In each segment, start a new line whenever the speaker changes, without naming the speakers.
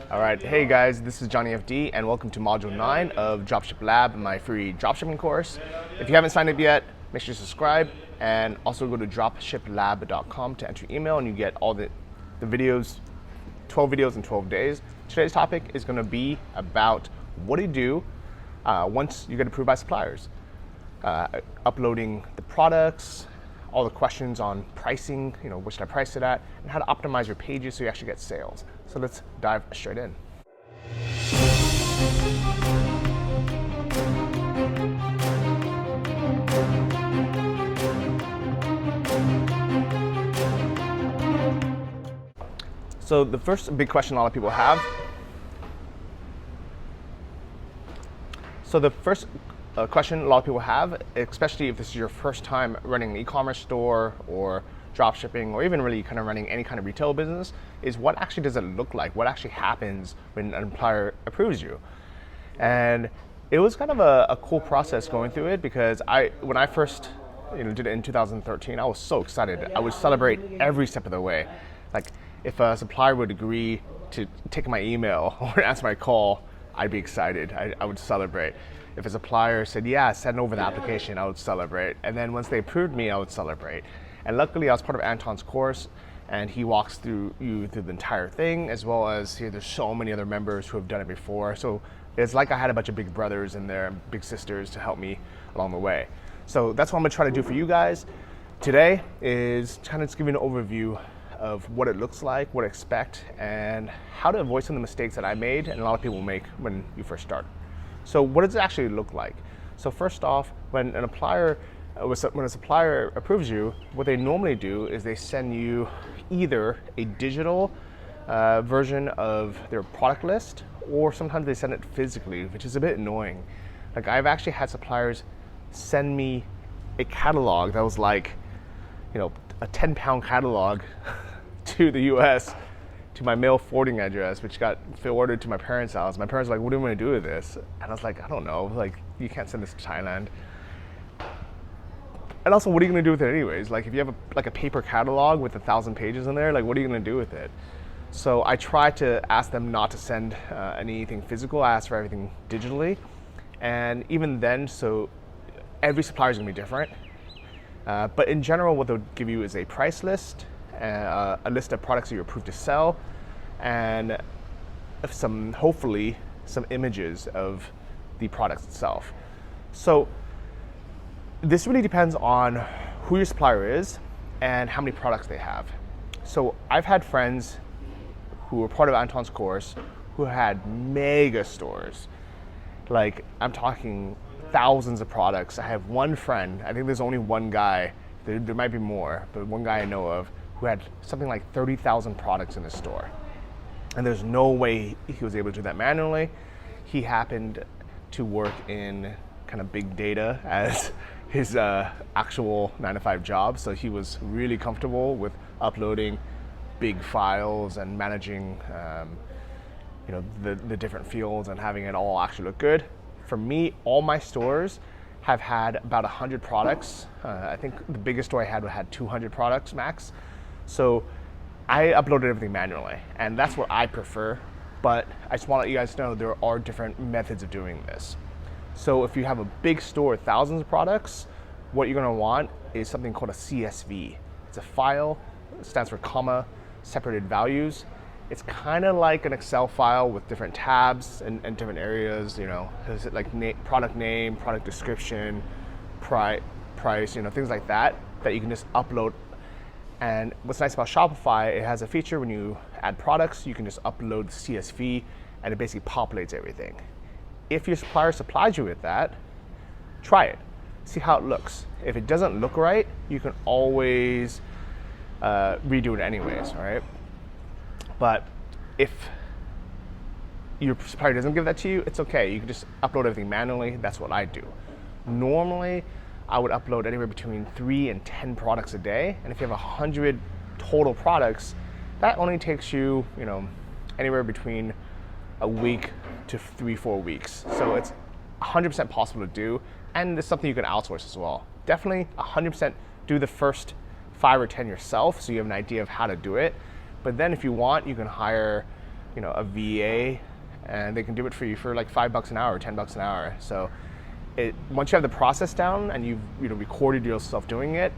All right, hey guys, this is Johnny FD and welcome to Module 9 of Dropship Lab, my free dropshipping course. If you haven't signed up yet, make sure to subscribe and also go to dropshiplab.com to enter your email and you get all the videos, 12 videos in 12 days. Today's topic is going to be about what to do once you get approved by suppliers. Uploading the products, all the questions on pricing, what should I price it at, and how to optimize your pages so you actually get sales. So let's dive straight in. So the first big question a lot of people have. Question a lot of people have, especially if this is your first time running an e-commerce store or dropshipping or even really kind of running any kind of retail business, is what actually does it look like? What actually happens when an employer approves you? And it was kind of a cool process going through it because when I first did it in 2013, I was so excited. I would celebrate every step of the way. Like if a supplier would agree to take my email or answer my call, I'd be excited. I would celebrate. If a supplier said, yeah, send over the application, I would celebrate. And then once they approved me, I would celebrate. And luckily I was part of Anton's course and he walks through the entire thing, as well as there's so many other members who have done it before. So it's like I had a bunch of big brothers in there, big sisters to help me along the way. So that's what I'm gonna try to do for you guys today, is kind of just give you an overview of what it looks like, what to expect, and how to avoid some of the mistakes that I made and a lot of people make when you first start. So what does it actually look like? So first off, when a supplier approves you, what they normally do is they send you either a digital version of their product list, or sometimes they send it physically, which is a bit annoying. Like I've actually had suppliers send me a catalog that was like, a 10-pound catalog to the US, to my mail forwarding address, which got forwarded to my parents' house. My parents were like, what do you want to do with this? And I was like, I don't know, like you can't send this to Thailand. And also, what are you going to do with it anyways? Like if you have a paper catalog with 1,000 pages in there, like what are you going to do with it? So I try to ask them not to send anything physical. I ask for everything digitally. And even then, so every supplier is going to be different. But in general, what they'll give you is a price list, a list of products that you're approved to sell, and hopefully some images of the product itself. So this really depends on who your supplier is and how many products they have. So I've had friends who were part of Anton's course who had mega stores. Like I'm talking thousands of products. I have one friend, I think there's only one guy, there might be more, but one guy I know of who had something like 30,000 products in his store. And there's no way he was able to do that manually. He happened to work in kind of big data as his actual 9-to-5 job. So he was really comfortable with uploading big files and managing the different fields and having it all actually look good. For me, all my stores have had about 100 products. I think the biggest store I had 200 products max. So I uploaded everything manually, and that's what I prefer. But I just want to let you guys know there are different methods of doing this. So if you have a big store with thousands of products, what you're going to want is something called a CSV. It's a file, it stands for comma, separated values. It's kind of like an Excel file with different tabs and different areas, like product name, product description, price, things like that you can just upload. And what's nice about Shopify, it has a feature when you add products, you can just upload the CSV and it basically populates everything. If your supplier supplies you with that, try it, see how it looks. If it doesn't look right, you can always redo it anyways, right? But if your supplier doesn't give that to you, it's okay. You can just upload everything manually. That's what I do. Normally, I would upload anywhere between 3 and 10 products a day. And if you have 100 total products, that only takes you, anywhere between a week to 3-4 weeks. So it's 100% possible to do. And it's something you can outsource as well. Definitely 100% do the first 5 or 10 yourself so you have an idea of how to do it. But then if you want, you can hire a VA, and they can do it for you for like $5 an hour or $10 an hour. So once you have the process down and you've recorded yourself doing it,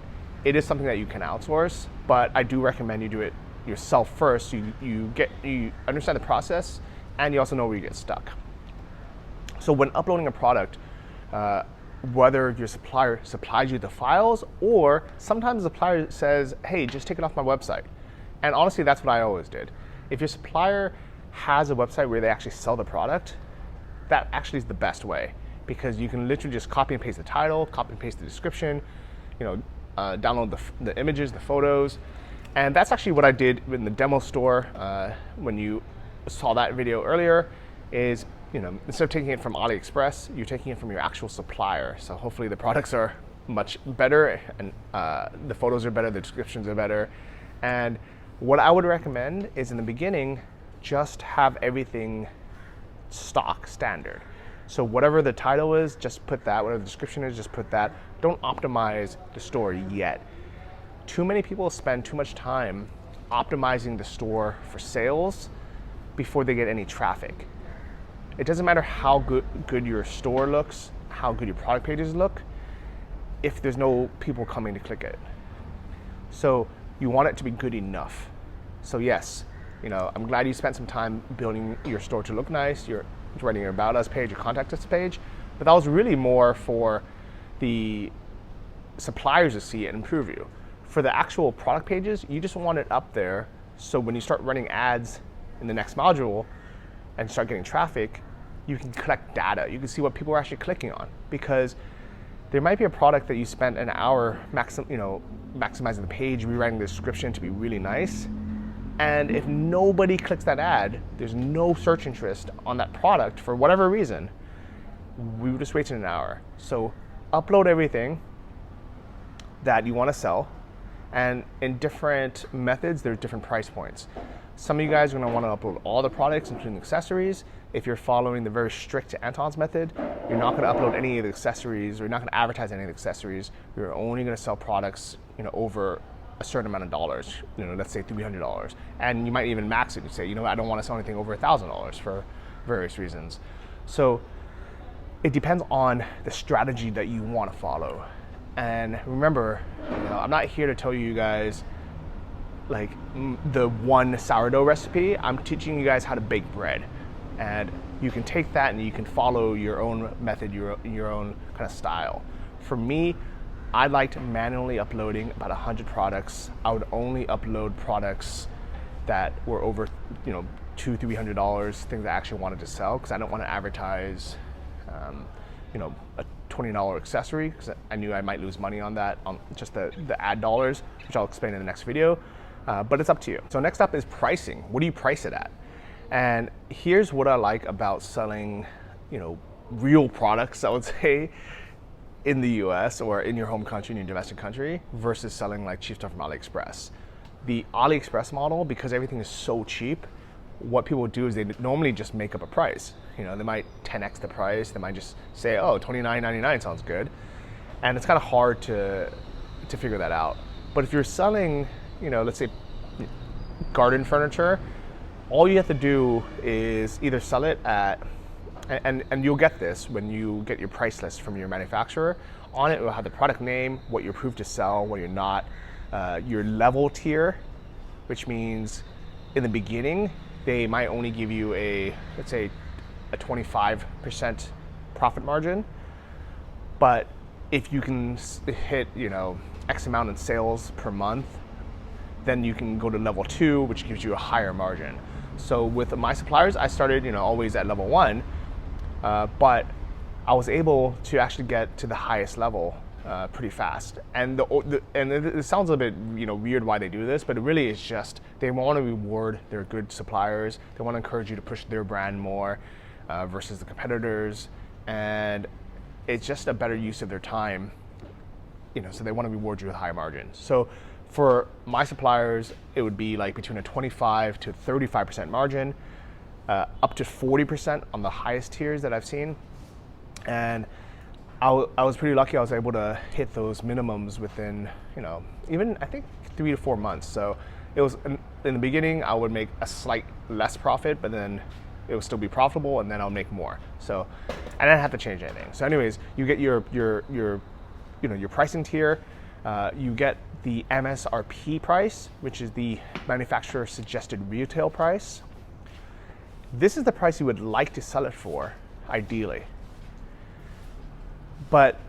it is something that you can outsource. But I do recommend you do it yourself first. You understand the process, and you also know where you get stuck. So when uploading a product, whether your supplier supplies you the files, or sometimes the supplier says, hey, just take it off my website. And honestly, that's what I always did. If your supplier has a website where they actually sell the product, that actually is the best way, because you can literally just copy and paste the title, copy and paste the description, download the images, the photos. And that's actually what I did in the demo store when you saw that video earlier, is instead of taking it from AliExpress, you're taking it from your actual supplier. So hopefully the products are much better, and the photos are better, the descriptions are better. And what I would recommend is, in the beginning, just have everything stock standard. So whatever the title is, just put that. Whatever the description is, just put that. Don't optimize the store yet. Too many people spend too much time optimizing the store for sales before they get any traffic. It doesn't matter how good your store looks, how good your product pages look, if there's no people coming to click it. So you want it to be good enough. So yes, I'm glad you spent some time building your store to look nice. You're writing your About Us page, your Contact Us page, but that was really more for the suppliers to see it and improve you. For the actual product pages, you just want it up there, so when you start running ads in the next module and start getting traffic, you can collect data. You can see what people are actually clicking on, because there might be a product that you spent an hour maximizing the page, rewriting the description to be really nice, and if nobody clicks that ad, there's no search interest on that product for whatever reason, we just wasted an hour. So upload everything that you want to sell, and in different methods, there's different price points. Some of you guys are going to want to upload all the products, including accessories. If you're following the very strict Anton's method, you're not going to upload any of the accessories, or you're not going to advertise any of the accessories. You're only going to sell products, over a certain amount of dollars. Let's say $300, and you might even max it. You say, I don't want to sell anything over $1,000 for various reasons. So it depends on the strategy that you want to follow. And remember, I'm not here to tell you guys like the one sourdough recipe. I'm teaching you guys how to bake bread, and you can take that and you can follow your own method, your own kind of style. For me, I liked manually uploading about 100 products. I would only upload products that were over $200-$300, things I actually wanted to sell, because I don't want to advertise a $20 accessory, because I knew I might lose money on that, on just the ad dollars, which I'll explain in the next video. But it's up to you. So next up is pricing. What do you price it at? And here's what I like about selling, real products, I would say, in the US or in your home country, in your domestic country, versus selling like cheap stuff from AliExpress. The AliExpress model, because everything is so cheap, what people do is they normally just make up a price. They might 10x the price. They might just say, oh, $29.99 sounds good. And it's kind of hard to figure that out. But if you're selling, let's say garden furniture, all you have to do is either sell it at, and you'll get this when you get your price list from your manufacturer. On it will have the product name, what you're approved to sell, what you're not, your level tier, which means in the beginning, they might only give you let's say a 25% profit margin. But if you can hit, X amount in sales per month, then you can go to level 2, which gives you a higher margin. So with my suppliers, I started, always at level 1, but I was able to actually get to the highest level pretty fast. And it sounds a bit, weird why they do this, but it really is just they want to reward their good suppliers. They want to encourage you to push their brand more versus the competitors, and it's just a better use of their time. So they want to reward you with high margins. So for my suppliers, it would be like between a 25 to 35% margin, up to 40% on the highest tiers that I've seen. And I was pretty lucky. I was able to hit those minimums within, even I think 3 to 4 months. So it was in the beginning, I would make a slight less profit, but then it will still be profitable, and then I'll make more. So I didn't have to change anything. So anyways, you get your pricing tier. You get the MSRP price, which is the manufacturer suggested retail price. This is the price you would like to sell it for, ideally. But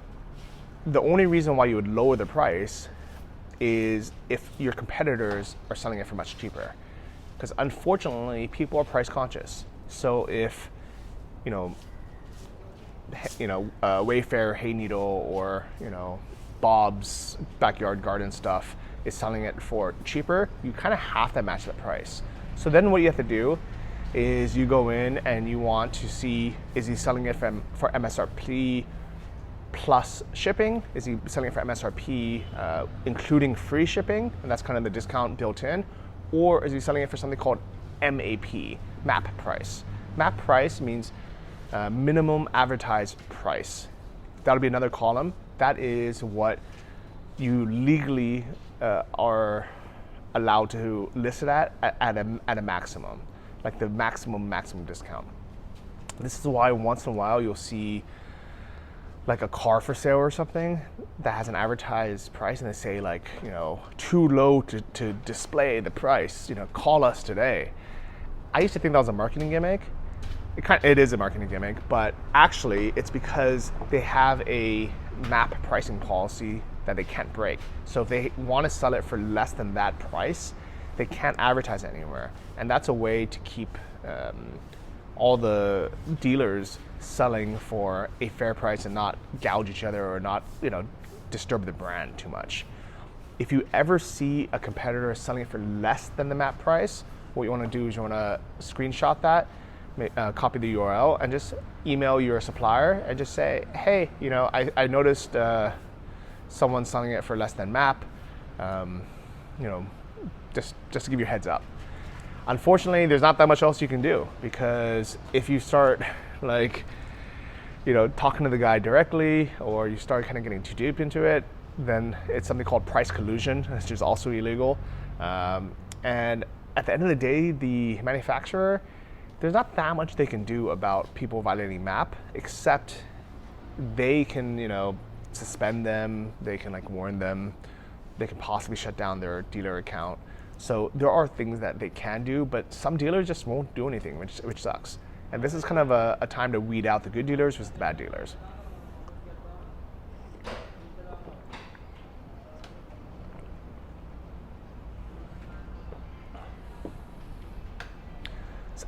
the only reason why you would lower the price is if your competitors are selling it for much cheaper. Because unfortunately, people are price conscious. So if, Wayfair, Hay Needle, or, Bob's Backyard Garden stuff is selling it for cheaper, you kind of have to match the price. So then what you have to do is you go in and you want to see, is he selling it for MSRP plus shipping? Is he selling it for MSRP including free shipping? And that's kind of the discount built in. Or is he selling it for something called MAP, MAP price? MAP price means minimum advertised price. That'll be another column. That is what you legally are allowed to list it at a maximum, like the maximum discount. This is why once in a while you'll see like a car for sale or something that has an advertised price and they say like, too low to display the price, call us today. I used to think that was a marketing gimmick. It is a marketing gimmick, but actually it's because they have a MAP pricing policy that they can't break. So if they want to sell it for less than that price, they can't advertise it anywhere. And that's a way to keep all the dealers selling for a fair price and not gouge each other or not, disturb the brand too much. If you ever see a competitor selling it for less than the MAP price, what you want to do is you want to screenshot that, copy the URL, and just email your supplier and just say, hey, I noticed someone selling it for less than MAP, just to give you a heads up. Unfortunately, there's not that much else you can do, because if you start talking to the guy directly, or you start kind of getting too deep into it, then it's something called price collusion, which is also illegal. And at the end of the day, the manufacturer, there's not that much they can do about people violating MAP, except they can, suspend them, they can warn them, they can possibly shut down their dealer account. So there are things that they can do, but some dealers just won't do anything, which sucks. And this is kind of a time to weed out the good dealers versus the bad dealers.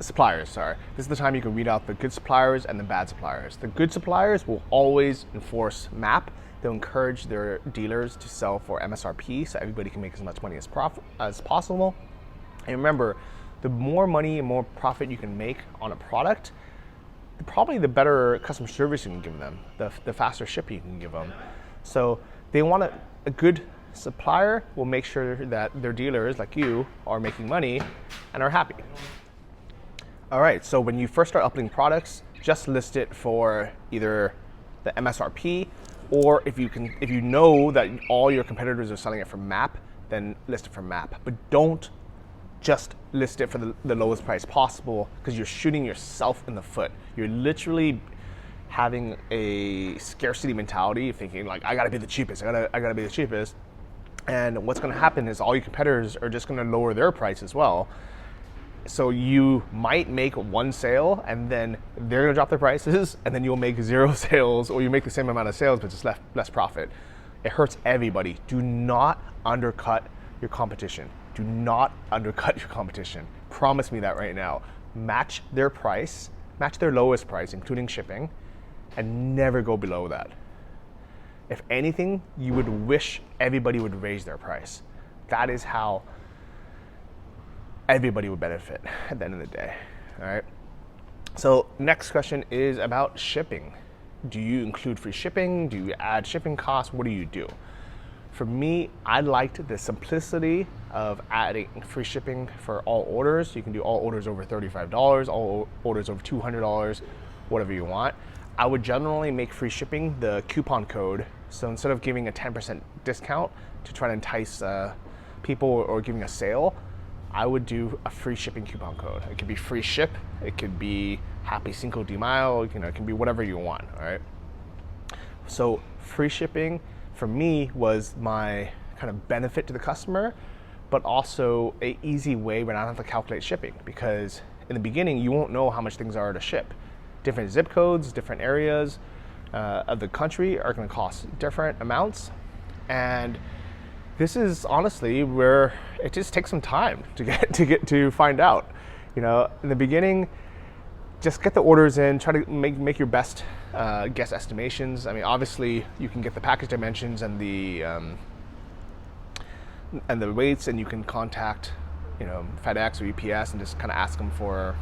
Suppliers, sorry. This is the time you can weed out the good suppliers and the bad suppliers. The good suppliers will always enforce MAP. They'll encourage their dealers to sell for MSRP so everybody can make as much money as possible. And remember, the more money and more profit you can make on a product, probably the better customer service you can give them, the faster shipping you can give them. So they want a good supplier will make sure that their dealers like you are making money and are happy. All right, so when you first start uploading products, just list it for either the MSRP, or if you know that all your competitors are selling it for MAP, then list it for MAP. But don't just list it for the lowest price possible, because you're shooting yourself in the foot. You're literally having a scarcity mentality of thinking I gotta be the cheapest, I gotta be the cheapest. And what's gonna happen is all your competitors are just gonna lower their price as well. So you might make one sale and then they're gonna drop their prices, and then you'll make 0 sales, or you make the same amount of sales but just less profit. It hurts everybody. Do not undercut your competition. Do not undercut your competition. Promise me that right now. Match their price, match their lowest price, including shipping, and never go below that. If anything, you would wish everybody would raise their price. That is how everybody would benefit at the end of the day. All right. So next question is about shipping. Do you include free shipping? Do you add shipping costs? What do you do? For me, I liked the simplicity of adding free shipping for all orders. You can do all orders over $35, all orders over $200, whatever you want. I would generally make free shipping the coupon code. So instead of giving a 10% discount to try to entice people or giving a sale, I would do a free shipping coupon code. It could be free ship, it could be happy Cinco de Mayo, you know, it can be whatever you want, all right? So free shipping for me was my kind of benefit to the customer, but also a easy way when I don't have to calculate shipping, because in the beginning, you won't know how much things are to ship. Different zip codes, different areas of the country are gonna cost different amounts. And this is honestly where it just takes some time to get to find out. You know, in the beginning, just get the orders in, try to make your best guess estimations. I mean, obviously you can get the package dimensions and the weights, and you can contact, you know, FedEx or UPS and just kind of ask them for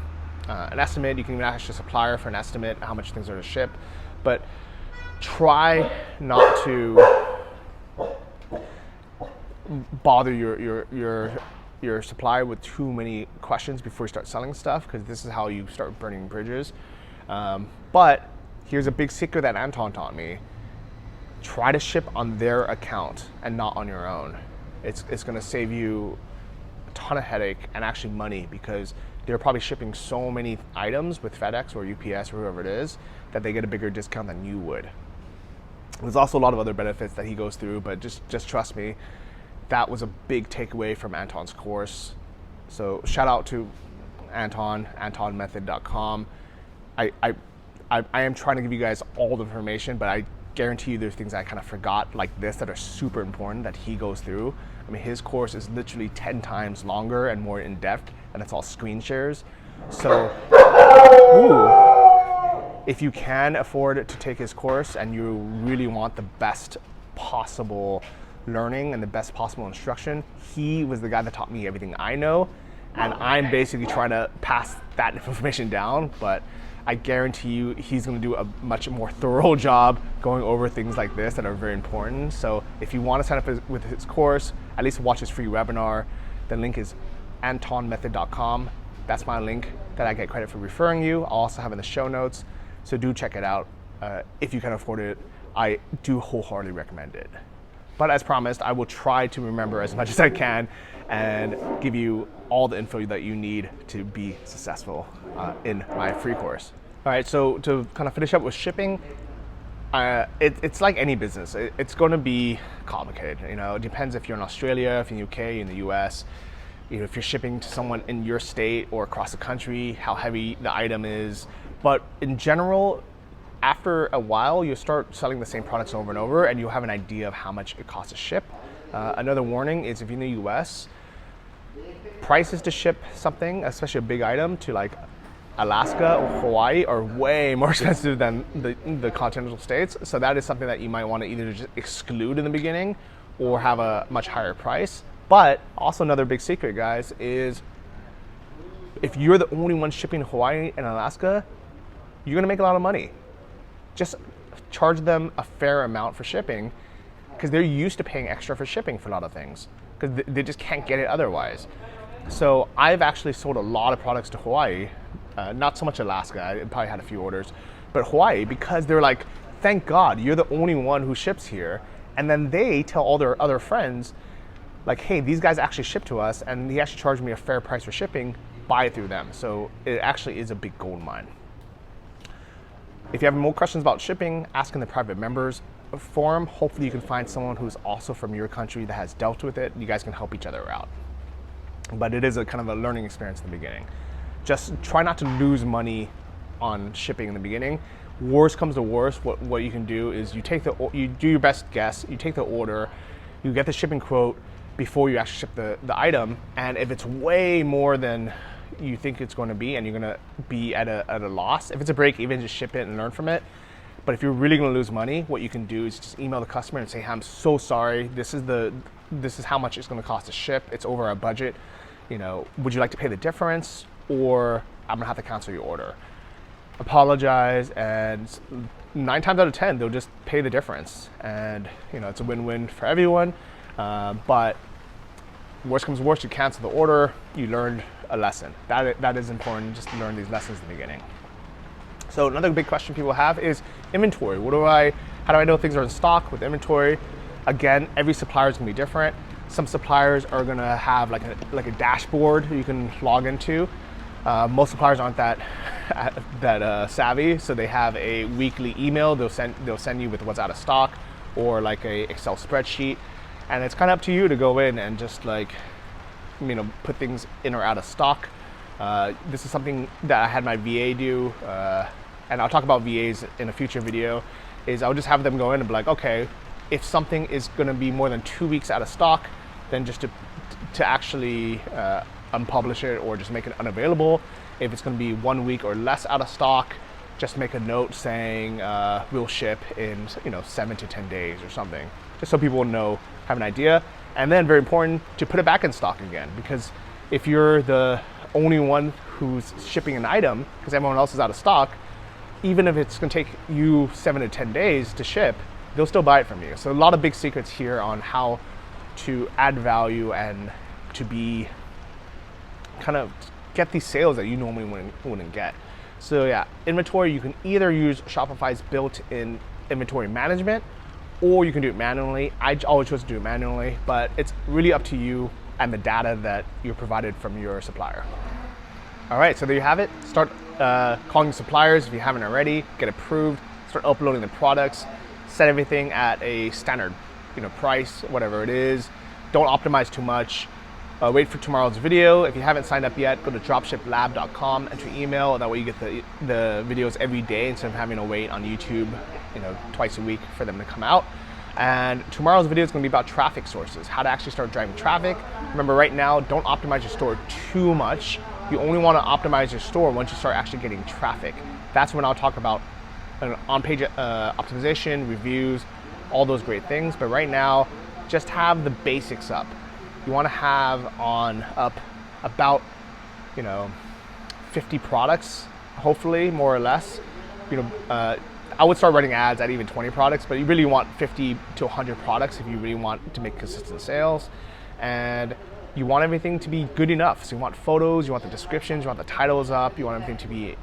an estimate. You can even ask your supplier for an estimate how much things are to ship, but try not to bother your supplier with too many questions before you start selling stuff, because this is how you start burning bridges. But here's a big secret that Anton taught me: try to ship on their account and not on your own. It's going to save you a ton of headache and actually money, because they're probably shipping so many items with FedEx or UPS or whoever it is that they get a bigger discount than you would. There's also a lot of other benefits that he goes through, but just trust me, that was a big takeaway from Anton's course. So shout out to Anton, antonmethod.com. I am trying to give you guys all the information, but I guarantee you there's things I kind of forgot like this that are super important that he goes through. I mean, his course is literally 10 times longer and more in depth, and it's all screen shares. So, if you can afford to take his course and you really want the best possible learning and the best possible instruction, he was the guy that taught me everything I know, and I'm basically trying to pass that information down, but I guarantee you he's going to do a much more thorough job going over things like this that are very important. So if you want to sign up with his course, at least watch his free webinar. The link is antonmethod.com. That's my link that I get credit for referring you. I'll also have in the show notes, so do check it out. If you can afford it, I do wholeheartedly recommend it. But as promised, I will try to remember as much as I can and give you all the info that you need to be successful in my free course. All right, so to kind of finish up with shipping, it's like any business. It's going to be complicated. You know, it depends if you're in Australia, if you're in the UK, in the US. You know, if you're shipping to someone in your state or across the country, how heavy the item is. But in general, after a while, you'll start selling the same products over and over, and you'll have an idea of how much it costs to ship. Another warning is if you're in the US, prices to ship something, especially a big item, to like Alaska or Hawaii are way more expensive than the continental states. So that is something that you might want to either just exclude in the beginning or have a much higher price. But also another big secret, guys, is if you're the only one shipping to Hawaii and Alaska, you're going to make a lot of money. Just charge them a fair amount for shipping, because they're used to paying extra for shipping for a lot of things, because they just can't get it otherwise. So I've actually sold a lot of products to Hawaii, not so much Alaska, I probably had a few orders, but Hawaii, because they're like, thank God you're the only one who ships here. And then they tell all their other friends, like, hey, these guys actually ship to us, and he actually charged me a fair price for shipping, buy it through them. So it actually is a big gold mine. If you have more questions about shipping, ask in the private members forum. Hopefully you can find someone who's also from your country that has dealt with it. You guys can help each other out. But it is a kind of a learning experience in the beginning. Just try not to lose money on shipping in the beginning. Worst comes to worst, what you can do is you do your best guess, you take the order, you get the shipping quote before you actually ship the item, and if it's way more than you think it's going to be and you're going to be at a loss, if it's a break even, just ship it and learn from it. But if you're really going to lose money, what you can do is just email the customer and say, hey, I'm so sorry, this is how much it's going to cost to ship, it's over our budget, you know, would you like to pay the difference, or I'm going to have to cancel your order. Apologize, and 9 times out of 10 they'll just pay the difference, and you know, it's a win-win for everyone. But worst comes to worst, you cancel the order, you learned a lesson. That is important, just to learn these lessons in the beginning. So another big question people have is inventory. How do I know things are in stock with inventory? Again, every supplier is going to be different. Some suppliers are gonna have like a dashboard you can log into. Most suppliers aren't that savvy, so they have a weekly email they'll send you with what's out of stock, or like a Excel spreadsheet, and it's kind of up to you to go in and just like, you know, put things in or out of stock. This is something that I had my VA do, and I'll talk about VAs in a future video. Is I'll just have them go in and be like, okay, if something is going to be more than 2 weeks out of stock, then just to actually unpublish it or just make it unavailable. If it's going to be 1 week or less out of stock, just make a note saying we'll ship in 7 to 10 days or something, just so people will know, have an idea. And then very important to put it back in stock again, because if you're the only one who's shipping an item because everyone else is out of stock, even if it's going to take you 7 to 10 days to ship, they'll still buy it from you. So a lot of big secrets here on how to add value and to be kind of get these sales that you normally wouldn't get. So yeah, inventory, you can either use Shopify's built-in inventory management, or you can do it manually. I always choose to do it manually, but it's really up to you and the data that you're provided from your supplier. All right, so there you have it. Start calling suppliers if you haven't already, get approved, start uploading the products, set everything at a standard price, whatever it is. Don't optimize too much. Wait for tomorrow's video. If you haven't signed up yet, go to dropshiplab.com, enter your email. That way you get the videos every day instead of having to wait on YouTube, twice a week for them to come out. And tomorrow's video is going to be about traffic sources, how to actually start driving traffic. Remember, right now, don't optimize your store too much. You only want to optimize your store once you start actually getting traffic. That's when I'll talk about on-page optimization, reviews, all those great things. But right now, just have the basics up. You want to have up about 50 products, hopefully, more or less. I would start running ads at even 20 products, but you really want 50 to 100 products if you really want to make consistent sales. And you want everything to be good enough. So you want photos, you want the descriptions, you want the titles up, you want everything to be,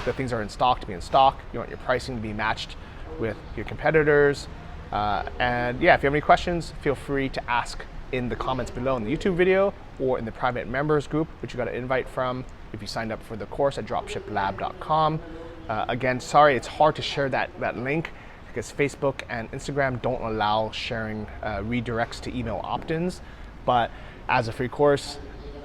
the things that are in stock to be in stock. You want your pricing to be matched with your competitors. And yeah, if you have any questions, feel free to ask in the comments below in the YouTube video or in the private members group, which you got an invite from if you signed up for the course at dropshiplab.com. Again, sorry, it's hard to share that link because Facebook and Instagram don't allow sharing redirects to email opt-ins. But as a free course,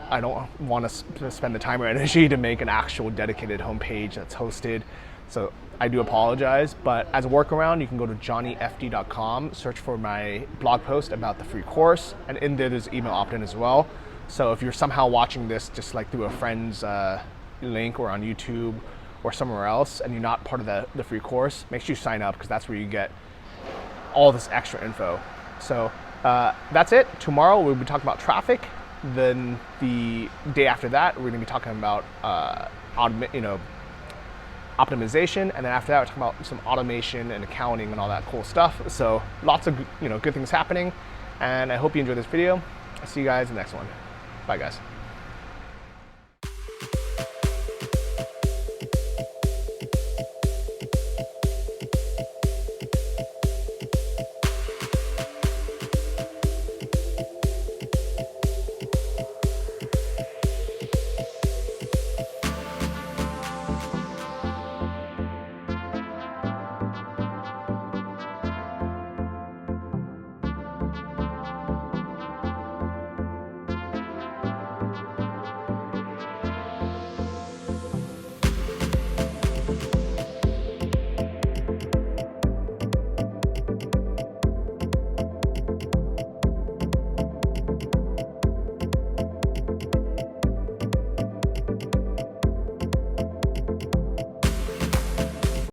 I don't want to spend the time or energy to make an actual dedicated homepage that's hosted. So I do apologize, but as a workaround, you can go to johnnyfd.com, search for my blog post about the free course, and in there there's email opt-in as well. So if you're somehow watching this just like through a friend's link or on YouTube or somewhere else, and you're not part of the free course, make sure you sign up because that's where you get all this extra info. So that's it. Tomorrow we'll be talking about traffic. Then the day after that, we're going to be talking about optimization, and then after that we're talking about some automation and accounting and all that cool stuff. So lots of good things happening, and I hope you enjoyed this video. I'll see you guys in the next one. Bye guys.